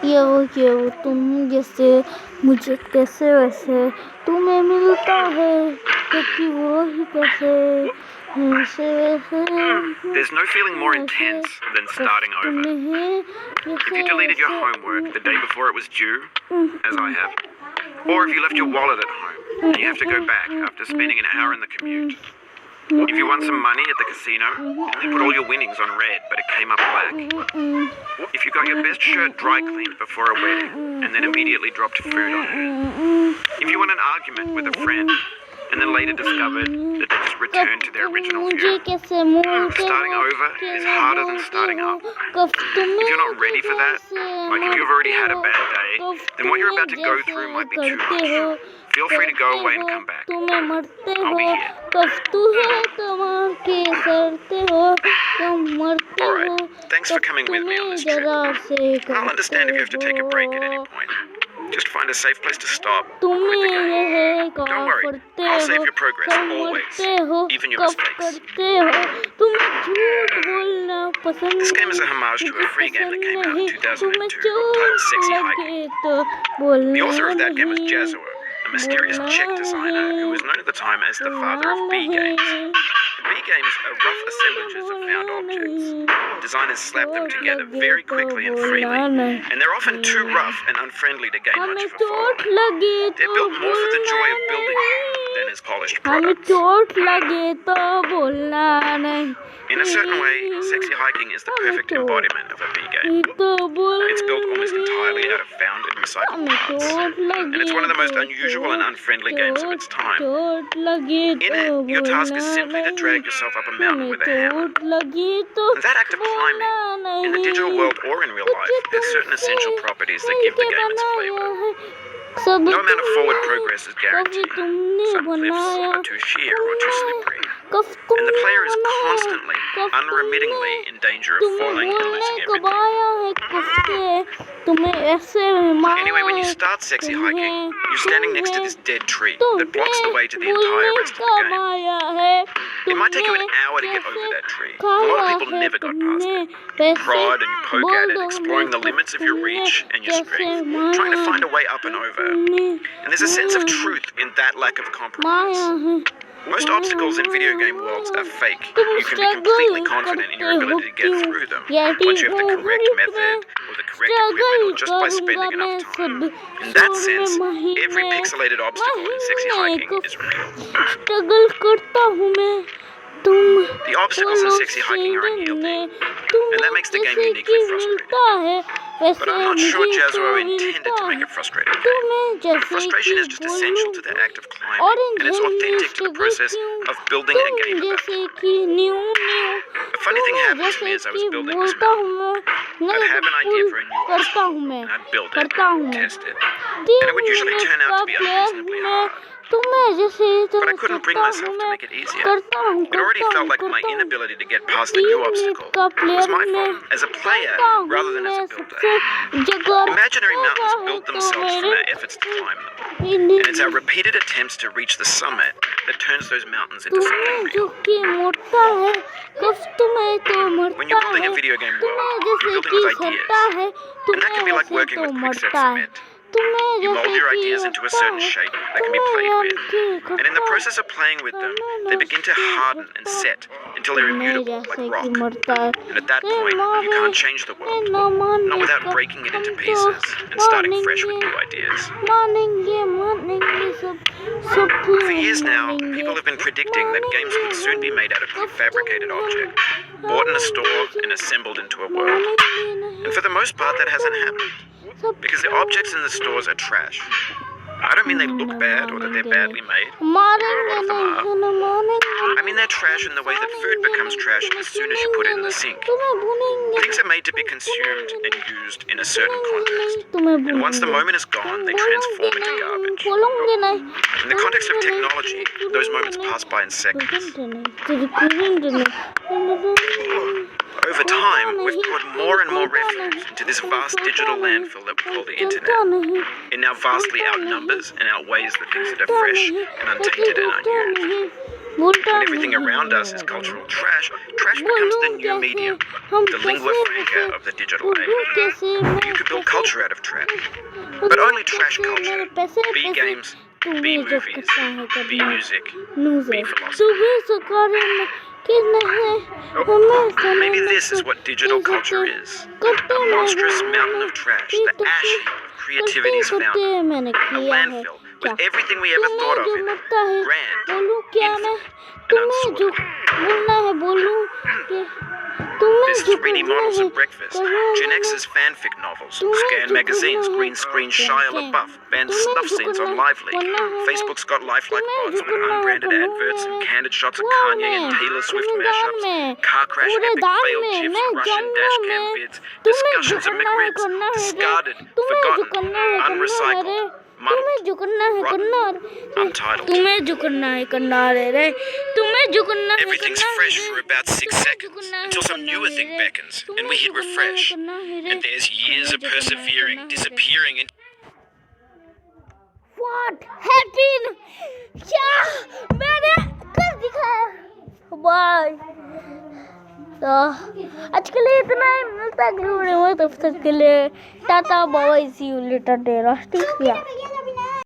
ये वो तुम जैसे मुझे कैसे वैसे तुम्हें मिलता है क्योंकि वो ही कैसे There's no feeling more intense than starting over. If you deleted your homework the day before it was due, as I have, or if you left your wallet at home and you have to go back after spending an hour in the commute. If you won some money at the casino and you put all your winnings on red but it came up black. If you got your best shirt dry cleaned before a wedding and then immediately dropped food on it. If you won an argument with a friend and then later discovered that they just returned to their original view. Starting over is harder than starting up. If you're not ready for that, like if you've already had a bad day, then what you're about to go through might be too much. Feel free to go away and come back. I'll be here. Alright, thanks for coming with me on this trip. I'll understand if you have to take a break at any point. Just find a safe place to stop. Quit the game. Don't worry, I'll save your progress, always, even your mistakes. This game is a homage to a free game that came out in 2002 titled Sexy Hiking. The author of that game was Jazuo, a mysterious Czech designer who was known at the time as the father of B games. B games are rough assemblages of found objects. Designers slap them together very quickly and freely, and they're often too rough and unfriendly to gain much of a following. They're built more for the joy of building than as polished products. In a certain way, Sexy Hiking is the perfect embodiment of a B game. It's built almost entirely out of found and recycled parts, and it's one of the most unusual and unfriendly games of its time. In it, your task is simply to drag yourself up a mountain with a hammer. And that act of climbing, in the digital world or in real life, has certain essential properties that give the game its flavor. No amount of forward progress is guaranteed. Some cliffs are too sheer or too slippery. And the player is constantly, unremittingly in danger of falling and losing everything. Anyway, when you start Sexy Hiking, you're standing next to this dead tree that blocks the way to the entire rest of the game. It might take you an hour to get over that tree. A lot of people never got past it. You prod and you poke at it, exploring the limits of your reach and your strength, trying to find a way up and over. And there's a sense of truth in that lack of compromise. Most obstacles in video game worlds are fake. You can be completely confident in your ability to get through them once you have the correct method or the correct equipment or just by spending enough time. In that sense, every pixelated obstacle in Sexy Hiking is real. The obstacles in Sexy Hiking are unyielding, and that makes the game uniquely frustrating. But I'm not sure Jazuo intended to make a frustrating game. Frustration is just essential to the act of climbing, and it's authentic to the process of building a game at that point. A funny thing happened to me as I was building this mountain. I'd have an idea for a new obstacle, and I'd build it, test it, and it would usually turn out to be unreasonably hard. But I couldn't bring myself to make it easier. It already felt like my inability to get past the new obstacle was my fault as a player rather than as a builder. Imaginary mountains build themselves from our efforts to climb them, and it's our repeated attempts to reach the summit that turns those mountains into something real. When you're building a video game world, you're building with ideas, and that can be like working with quickset cement. You mold your ideas into a certain shape that can be played with, and in the process of playing with them, they begin to harden and set until they're immutable, like rock. And at that point, you can't change the world, not without breaking it into pieces and starting fresh with new ideas. For years now, people have been predicting that games would soon be made out of prefabricated objects, bought in a store and assembled into a world. And for the most part, that hasn't happened. Because the objects in the stores are trash. I don't mean they look bad or that they're badly made, although a lot of them are. I mean they're trash in the way that food becomes trash as soon as you put it in the sink. Things are made to be consumed and used in a certain context. And once the moment is gone, they transform into garbage. In the context of technology, those moments pass by in seconds. Over time, we've poured more and more refuse into this vast digital landfill that we call the internet. It now vastly outnumbers and outweighs the things that are fresh and untainted and unused. बोलता When everything नहीं around us is cultural trash, trash becomes the new medium, the lingua franca of the digital age. You could build culture out of trash, but only trash culture. B games, B movies, B music, B philosophy. Oh, maybe this is what digital culture is. A monstrous mountain of trash, the ash heap of creativity's fountain. A landfill with everything we ever thought of in it. Grand, infinite, and unsorted. There's 3D models at breakfast, Gen X's fanfic novels, Scan magazines, green screen Shia LaBeouf, banned snuff scenes on LiveLeak. Facebook's got lifelike bots with unbranded adverts and candid shots of Kanye and Taylor Swift mashups, car crash epic failed GIFs, Russian dashcam vids, discussions of McRibs, discarded, forgotten, unrecycled, muddled, rotten, untitled. Everything's fresh for about 6 seconds, until some newer thing beckons, and we hit refresh. And there's years of persevering, disappearing, and What happened? क्या मैंने कर दिखाया? Bye. तो आज के लिए इतना ही, मिलता है अगले वीडियो में, तब तक के लिए tata bye bye, see you later, day